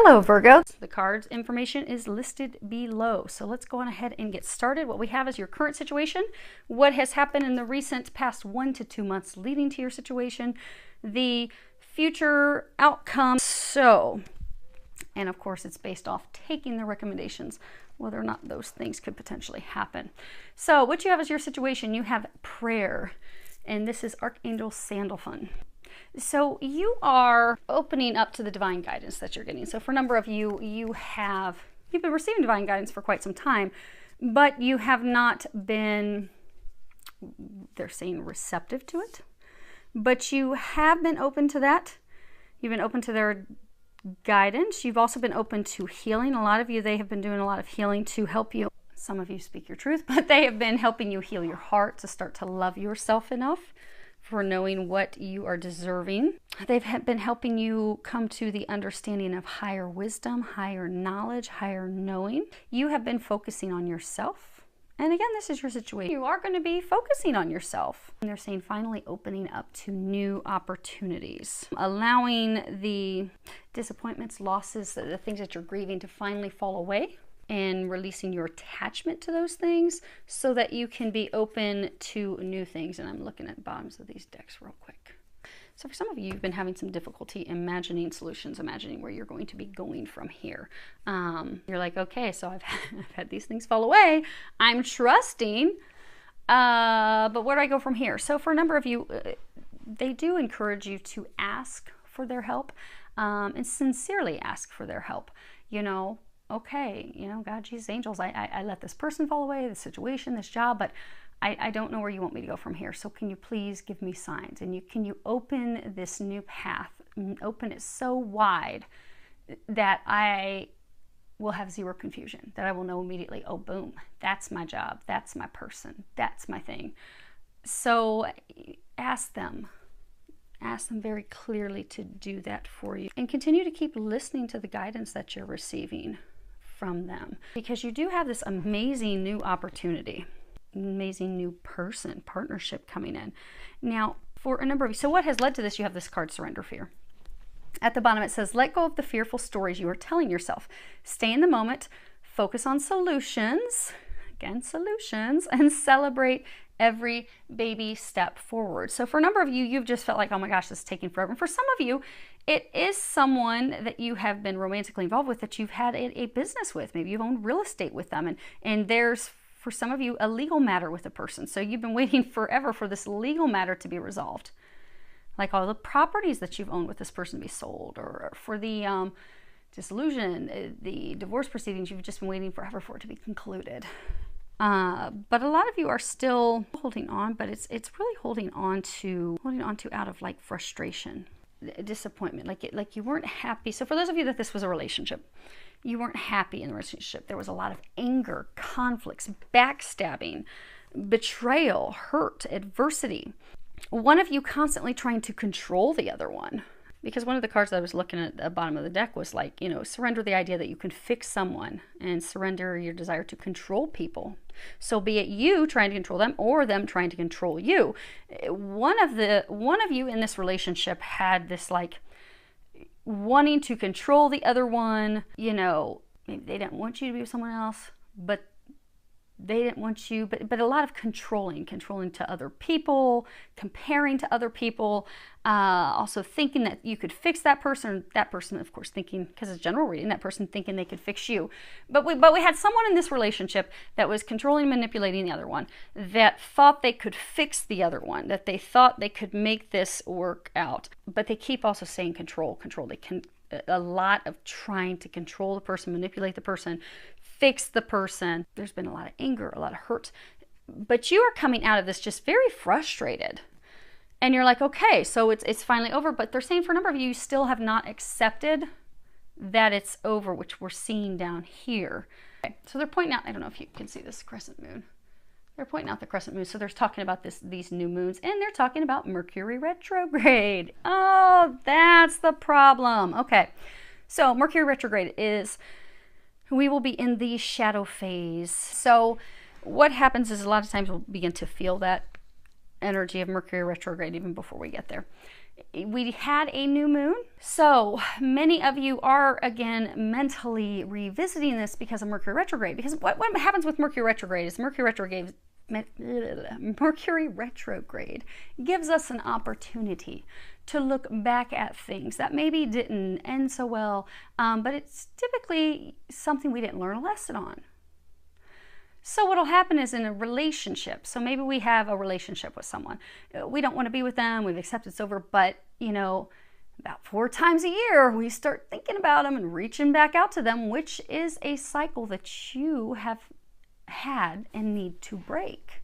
Hello, Virgo. The card's information is listed below. So let's go on ahead and get started. What we have is your current situation, what has happened in the recent past 1 to 2 months leading to your situation, the future outcome. So, and of course, it's based off taking the recommendations, whether or not those things could potentially happen. So what you have is your situation. You have prayer, and this is Archangel Sandalphon. So you are opening up to the divine guidance that you're getting. So for a number of you, you've been receiving divine guidance for quite some time, but you have not been, they're saying, receptive to it. But you have been open to that. You've been open to their guidance. You've also been open to healing. A lot of you, they have been doing a lot of healing to help you. Some of you speak your truth, but they have been helping you heal your heart to start to love yourself enough for knowing what you are deserving. They've been helping you come to the understanding of higher wisdom, higher knowledge, higher knowing. You have been focusing on yourself. And again, this is your situation. You are going to be focusing on yourself. And they're saying finally opening up to new opportunities, allowing the disappointments, losses, the things that you're grieving to finally fall away, and releasing your attachment to those things so that you can be open to new things. And I'm looking at the bottoms of these decks real quick. So for some of you, you've been having some difficulty imagining solutions, imagining where you're going to be going from here. You're like, okay, so I've had these things fall away. I'm trusting, but where do I go from here? So for a number of you, they do encourage you to ask for their help, and sincerely ask for their help. You know, okay, you know, God, Jesus, angels, I let this person fall away, this situation, this job, but I don't know where you want me to go from here. So can you please give me signs? And can you open this new path, open it so wide that I will have zero confusion, that I will know immediately, oh, boom, that's my job, that's my person, that's my thing. So ask them very clearly to do that for you, and continue to keep listening to the guidance that you're receiving from them, because you do have this amazing new opportunity, amazing new partnership coming in. Now, for a number of you, so what has led to this? You have this card, Surrender Fear. At the bottom, it says, let go of the fearful stories you are telling yourself. Stay in the moment, focus on solutions, again, solutions, and celebrate every baby step forward. So for a number of you, you've just felt like, oh my gosh, this is taking forever. And for some of you, it is someone that you have been romantically involved with, that you've had a business with. Maybe you've owned real estate with them. And there's, for some of you, a legal matter with a person. So you've been waiting forever for this legal matter to be resolved. Like all the properties that you've owned with this person to be sold, or for the dissolution, the divorce proceedings, you've just been waiting forever for it to be concluded. But a lot of you are still holding on, but it's really holding on to out of like frustration, disappointment, like you weren't happy. So for those of you that this was a relationship, you weren't happy in the relationship. There was a lot of anger, conflicts, backstabbing, betrayal, hurt, adversity. One of you constantly trying to control the other one. Because one of the cards that I was looking at the bottom of the deck was like, you know, surrender the idea that you can fix someone, and surrender your desire to control people. So be it you trying to control them or them trying to control you. One of you in this relationship had this like wanting to control the other one. You know, maybe they didn't want you to be with someone else, but they didn't want you, but a lot of controlling to other people, comparing to other people, also thinking that you could fix that person of course thinking, because it's general reading, that person thinking they could fix you. But we had someone in this relationship that was controlling, manipulating the other one, that thought they could fix the other one, that they thought they could make this work out. But they keep also saying control. They can a lot of trying to control the person, manipulate the person, fix the person. There's been a lot of anger, a lot of hurt, but you are coming out of this just very frustrated. And you're like, okay, so it's finally over. But they're saying for a number of you, you still have not accepted that it's over, which we're seeing down here. Okay, so they're pointing out, I don't know if you can see this crescent moon. They're pointing out the crescent moon. So they're talking about these new moons, and they're talking about Mercury retrograde. Oh, that's the problem. Okay, so Mercury retrograde is, we will be in the shadow phase. So what happens is a lot of times we'll begin to feel that energy of Mercury retrograde even before we get there. We had a new moon. So many of you are, again, mentally revisiting this because of Mercury retrograde. Because what happens with Mercury retrograde is Mercury retrograde gives us an opportunity to look back at things that maybe didn't end so well, but it's typically something we didn't learn a lesson on. So what'll happen is in a relationship, so maybe we have a relationship with someone. We don't want to be with them, we've accepted it's over, but about 4 times a year, we start thinking about them and reaching back out to them, which is a cycle that you have had and need to break.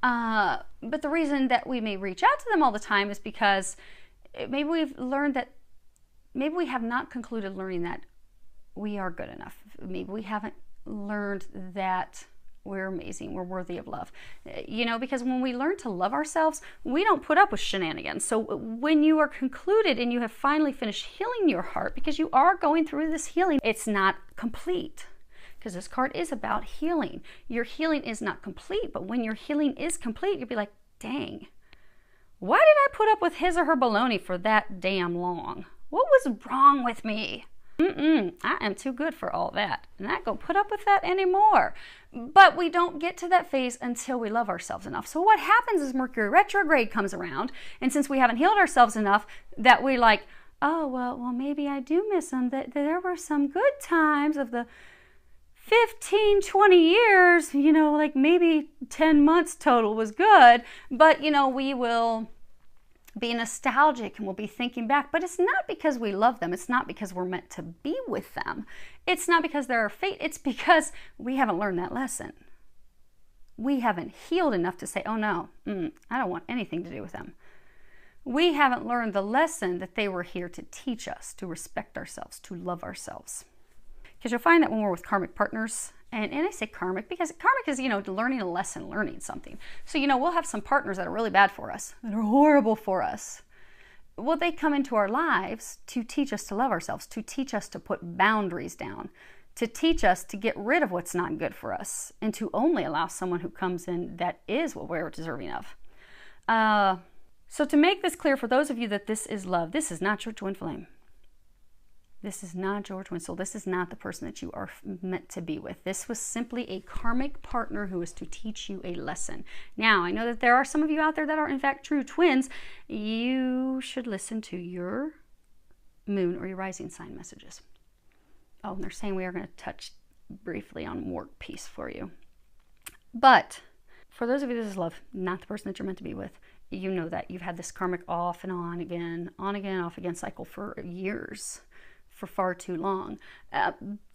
But the reason that we may reach out to them all the time is because maybe we've learned that, maybe we have not concluded learning that we are good enough. Maybe we haven't learned that we're amazing, we're worthy of love. Because when we learn to love ourselves, we don't put up with shenanigans. So when you are concluded and you have finally finished healing your heart, because you are going through this healing, it's not complete. Because this card is about healing. Your healing is not complete, but when your healing is complete, you'll be like, dang, why did I put up with his or her baloney for that damn long? What was wrong with me? I am too good for all that. I'm not going to put up with that anymore. But we don't get to that phase until we love ourselves enough. So what happens is Mercury retrograde comes around, and since we haven't healed ourselves enough, that we like, oh, well, maybe I do miss them. That there were some good times of the 15, 20 years, like maybe 10 months total was good, but, we will be nostalgic and we'll be thinking back, but it's not because we love them. It's not because we're meant to be with them. It's not because they're our fate. It's because we haven't learned that lesson. We haven't healed enough to say, oh no, I don't want anything to do with them. We haven't learned the lesson that they were here to teach us, to respect ourselves, to love ourselves. Because you'll find that when we're with karmic partners, and I say karmic because karmic is, learning a lesson, learning something. So, we'll have some partners that are really bad for us, that are horrible for us. Well, they come into our lives to teach us to love ourselves, to teach us to put boundaries down, to teach us to get rid of what's not good for us, and to only allow someone who comes in that is what we're deserving of. So to make this clear for those of you that this is love, this is not your twin flame. This is not your twin soul. This is not the person that you are meant to be with. This was simply a karmic partner who is to teach you a lesson. Now, I know that there are some of you out there that are in fact true twins. You should listen to your moon or your rising sign messages. Oh, and they're saying we are going to touch briefly on work peace for you. But for those of you this is love, not the person that you're meant to be with, you know that you've had this karmic off and on again, off again cycle for years. For far too long.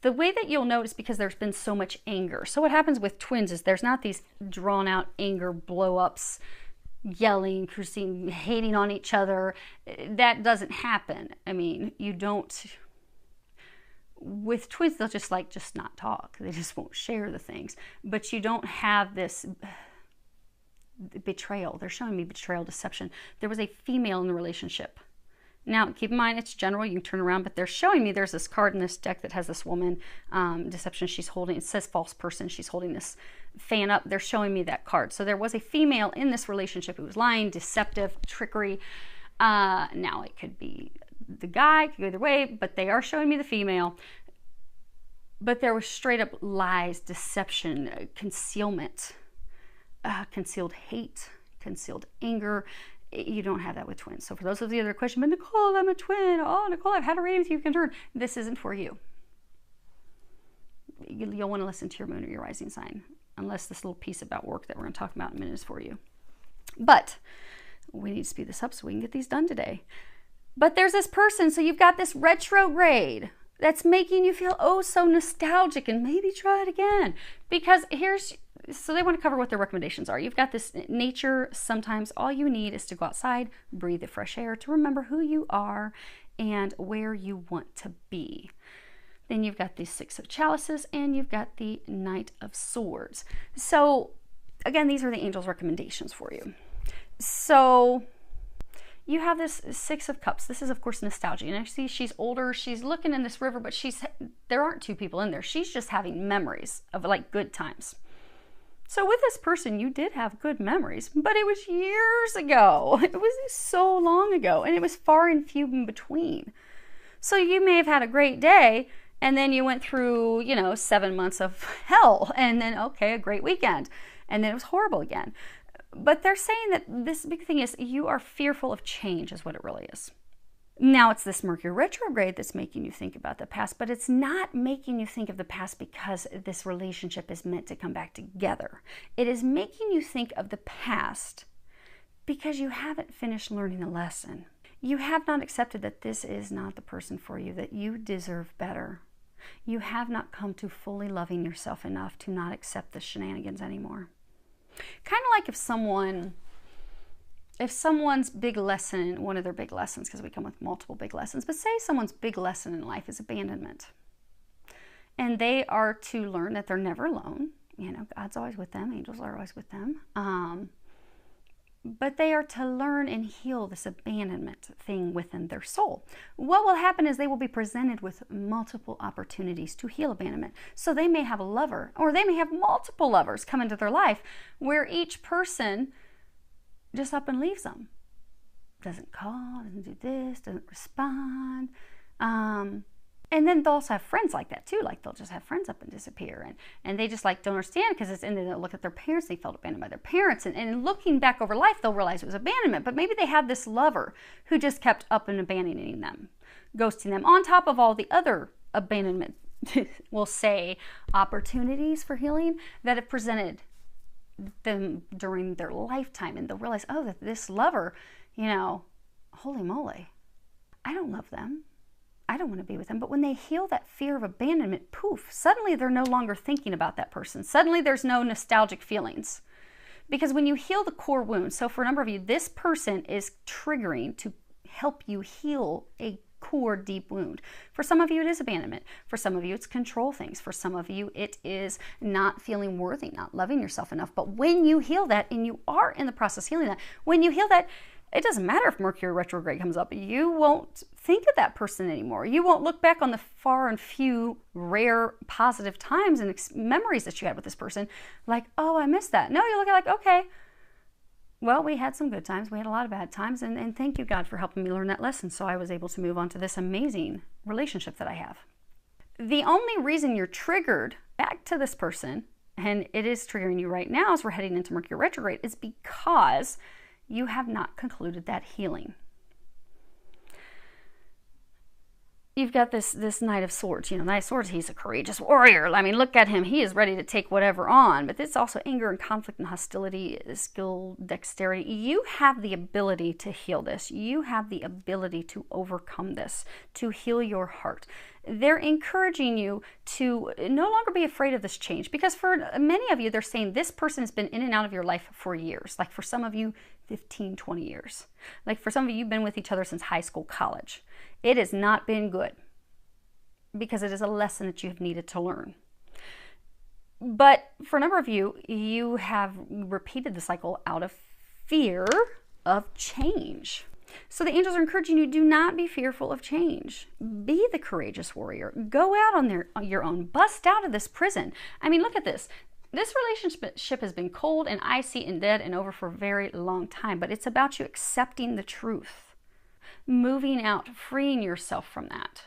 The way that you'll notice, because there's been so much anger. So what happens with twins is there's not these drawn out anger blow-ups, yelling, cursing, hating on each other. That doesn't happen. I mean, you don't, with twins, they'll just not talk. They just won't share the things. But you don't have this betrayal. They're showing me betrayal, deception. There was a female in the relationship. Now, keep in mind, it's general. You can turn around, but they're showing me there's this card in this deck that has this woman, deception. She's holding, it says false person. She's holding this fan up. They're showing me that card. So there was a female in this relationship who was lying, deceptive, trickery. Now, it could be the guy, it could go either way, but they are showing me the female. But there was straight up lies, deception, concealment, concealed hate, concealed anger. You don't have that with twins. So for those of you that are questioning, but Nicole, I'm a twin. Oh, Nicole, I've had a reading with you. You can turn. This isn't for you. You'll want to listen to your moon or your rising sign, unless this little piece about work that we're going to talk about in a minute is for you. But we need to speed this up so we can get these done today. But there's this person, so you've got this retrograde that's making you feel oh so nostalgic, and maybe try it again. Because so they want to cover what their recommendations are. You've got this nature. Sometimes all you need is to go outside, breathe the fresh air, to remember who you are and where you want to be. Then you've got the Six of Chalices, and you've got the Knight of Swords. So again, these are the angels' recommendations for you. So you have this Six of Cups. This is, of course, nostalgia. And I see she's older. She's looking in this river, but there aren't two people in there. She's just having memories of like good times. So with this person, you did have good memories, but it was years ago. It was so long ago, and it was far and few in between. So you may have had a great day, and then you went through, 7 months of hell, and then, okay, a great weekend, and then it was horrible again. But they're saying that this big thing is you are fearful of change is what it really is. Now, it's this Mercury retrograde that's making you think about the past, but it's not making you think of the past because this relationship is meant to come back together. It is making you think of the past because you haven't finished learning a lesson. You have not accepted that this is not the person for you, that you deserve better. You have not come to fully loving yourself enough to not accept the shenanigans anymore. Kind of like if someone's big lesson, one of their big lessons, because we come with multiple big lessons, but say someone's big lesson in life is abandonment. And they are to learn that they're never alone. God's always with them. Angels are always with them. But they are to learn and heal this abandonment thing within their soul. What will happen is they will be presented with multiple opportunities to heal abandonment. So they may have a lover, or they may have multiple lovers come into their life where each person just up and leaves them. Doesn't call, doesn't do this, doesn't respond. And then they'll also have friends like that too. Like they'll just have friends up and disappear. And they just don't understand because and then they'll look at their parents. They felt abandoned by their parents. And looking back over life, they'll realize it was abandonment. But maybe they had this lover who just kept up and abandoning them, ghosting them, on top of all the other abandonment, we'll say, opportunities for healing that have presented them during their lifetime. And they'll realize, oh, that this lover, holy moly, I don't love them. I don't want to be with them. But when they heal that fear of abandonment, poof, suddenly they're no longer thinking about that person. Suddenly there's no nostalgic feelings. Because when you heal the core wound, so for a number of you, this person is triggering to help you heal a core deep wound. For some of you, it is abandonment. For some of you, it's control things. For some of you, it is not feeling worthy, not loving yourself enough. But when you heal that, and you are in the process of healing that, when you heal that, it doesn't matter if Mercury retrograde comes up. You won't think of that person anymore. You won't look back on the far and few rare positive times and memories that you had with this person like, oh, I missed that. No, you look at okay, well, we had some good times. We had a lot of bad times. And thank you, God, for helping me learn that lesson. So I was able to move on to this amazing relationship that I have. The only reason you're triggered back to this person, and it is triggering you right now as we're heading into Mercury retrograde, is because you have not concluded that healing. You've got this Knight of Swords. Knight of Swords, he's a courageous warrior. I mean, look at him. He is ready to take whatever on. But it's also anger and conflict and hostility, skill, dexterity. You have the ability to heal this. You have the ability to overcome this, to heal your heart. They're encouraging you to no longer be afraid of this change, because for many of you, they're saying this person has been in and out of your life for years. Like for some of you, 15, 20 years. Like for some of you, you've been with each other since high school, college. It has not been good because it is a lesson that you have needed to learn. But for a number of you, you have repeated the cycle out of fear of change. So the angels are encouraging you, do not be fearful of change. Be the courageous warrior. Go out on your own. Bust out of this prison. I mean, look at this. This relationship has been cold and icy and dead and over for a very long time, but it's about you accepting the truth, moving out, freeing yourself from that.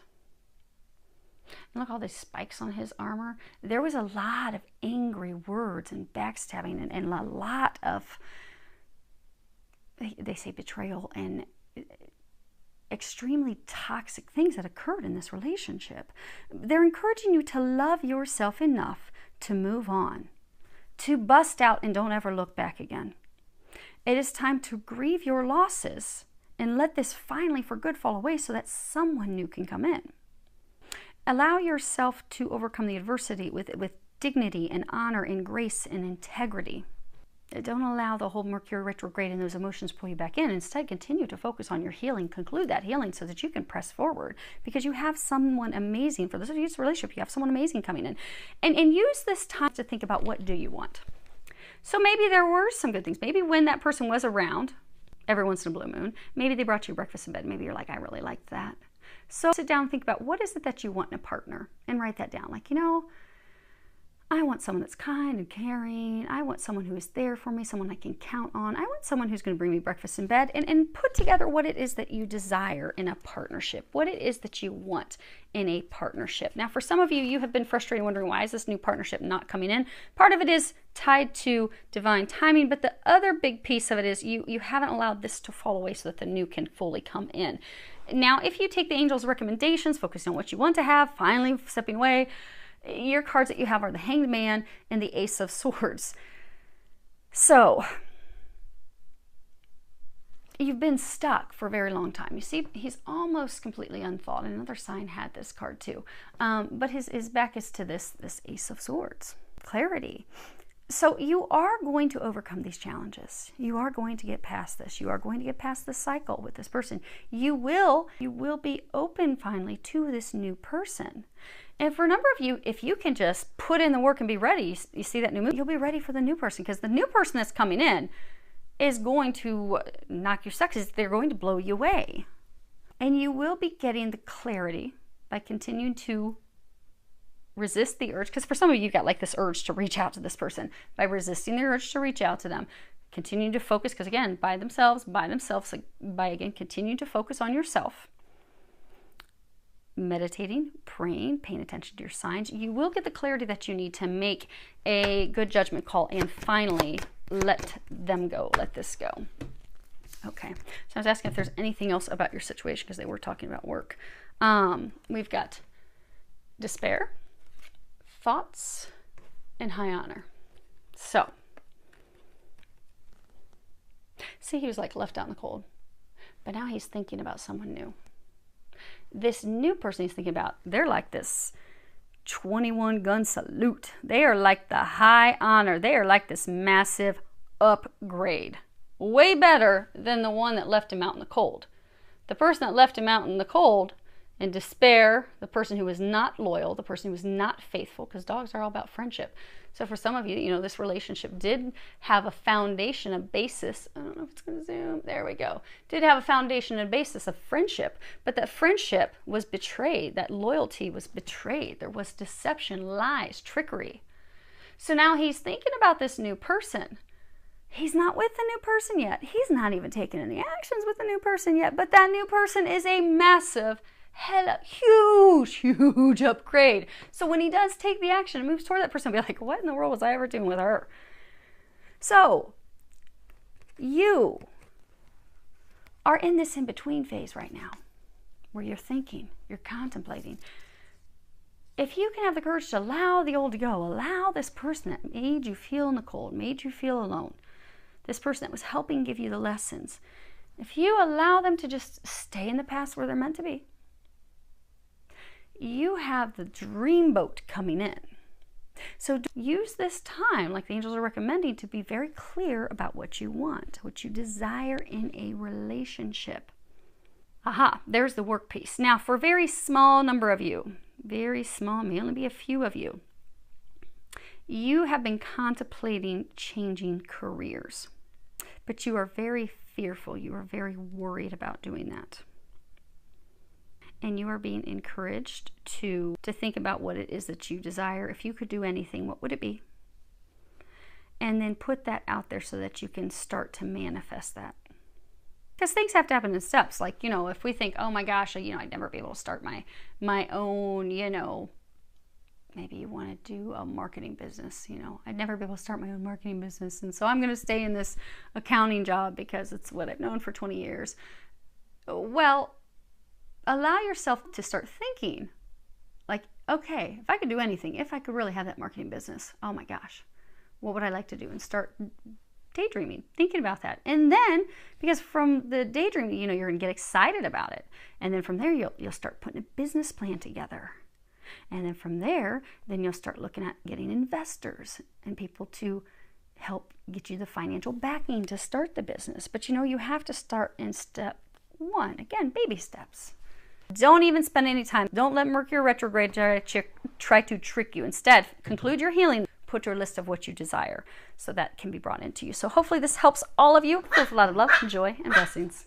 And look, all these spikes on his armor. There was a lot of angry words and backstabbing and a lot of, they say, betrayal and extremely toxic things that occurred in this relationship. They're encouraging you to love yourself enough to move on, to bust out and don't ever look back again. It is time to grieve your losses and let this finally for good fall away so that someone new can come in. Allow yourself to overcome the adversity with dignity and honor and grace and integrity. Don't allow the whole Mercury retrograde and those emotions pull you back in. Instead, continue to focus on your healing. Conclude that healing so that you can press forward, because you have someone amazing for this relationship. You have someone amazing coming in. And use this time to think about, what do you want? So maybe there were some good things. Maybe when that person was around every once in a blue moon, maybe they brought you breakfast in bed. Maybe you're like, I really liked that. So sit down and think about, what is it that you want in a partner? And write that down. Like, I want someone that's kind and caring. I want someone who is there for me, someone I can count on. I want someone who's going to bring me breakfast in bed, and put together what it is that you desire in a partnership, what it is that you want in a partnership. Now, for some of you, you have been frustrated wondering, why is this new partnership not coming in? Part of it is tied to divine timing, but the other big piece of it is you haven't allowed this to fall away so that the new can fully come in. Now, if you take the angels' recommendations, focusing on what you want to have, finally stepping away, your cards that you have are the Hanged Man and the Ace of Swords. So, you've been stuck for a very long time. You see, he's almost completely unthawed. Another sign had this card too. But his back is to this Ace of Swords. Clarity. So you are going to overcome these challenges. You are going to get past this. You are going to get past this cycle with this person. You will be open finally to this new person. And for a number of you, if you can just put in the work and be ready, you see that new move, you'll be ready for the new person, because the new person that's coming in is going to knock your socks. They're going to blow you away. And you will be getting the clarity by continuing to resist the urge, because for some of you, you've got like this urge to reach out to this person. By resisting the urge to reach out to them, continue to focus, because again, by themselves, like by again continuing to focus on yourself, meditating, praying, paying attention to your signs, you will get the clarity that you need to make a good judgment call and finally let them go, let this go. Okay, so I was asking if there's anything else about your situation, because they were talking about work. We've got despair, thoughts, and high honor. So, see, he was like left out in the cold, but now he's thinking about someone new. This new person he's thinking about, they're like this 21 gun salute. They are like the high honor. They are like this massive upgrade. Way better than the one that left him out in the cold. The person that left him out in the cold in despair, the person who was not loyal, the person who was not faithful, because dogs are all about friendship. So for some of you, you know, this relationship did have a foundation, a basis. I don't know if it's going to zoom. There we go. Did have a foundation and basis of friendship, but that friendship was betrayed. That loyalty was betrayed. There was deception, lies, trickery. So now he's thinking about this new person. He's not with the new person yet. He's not even taking any actions with the new person yet, but that new person is a massive, huge upgrade. So when he does take the action and moves toward that person, he'll be like, what in the world was I ever doing with her? So you are in this in-between phase right now where you're thinking, you're contemplating. If you can have the courage to allow the old to go, allow this person that made you feel in the cold, made you feel alone, this person that was helping give you the lessons, if you allow them to just stay in the past where they're meant to be, you have the dream boat coming in. So use this time, like the angels are recommending, to be very clear about what you want, what you desire in a relationship. Aha, there's the work piece. Now, for a very small number of you, very small, may only be a few of you, you have been contemplating changing careers, but you are very fearful. You are very worried about doing that. And you are being encouraged to think about what it is that you desire. If you could do anything, what would it be? And then put that out there so that you can start to manifest that. Because things have to happen in steps. Like, you know, if we think, oh my gosh, you know, I'd never be able to start my own, you know, maybe you want to do a marketing business, you know, I'd never be able to start my own marketing business. And so I'm going to stay in this accounting job because it's what I've known for 20 years. Well, allow yourself to start thinking like, okay, if I could do anything, if I could really have that marketing business, oh my gosh, what would I like to do? And start daydreaming, thinking about that. And then, because from the daydreaming, you know, you're going to get excited about it. And then from there, you'll start putting a business plan together. And then from there, then you'll start looking at getting investors and people to help get you the financial backing to start the business. But you know, you have to start in step one. Again, baby steps. Don't even spend any time. Don't let Mercury retrograde try to trick you. Instead, conclude your healing. Put your list of what you desire so that can be brought into you. So hopefully this helps all of you. With a lot of love, joy, and blessings.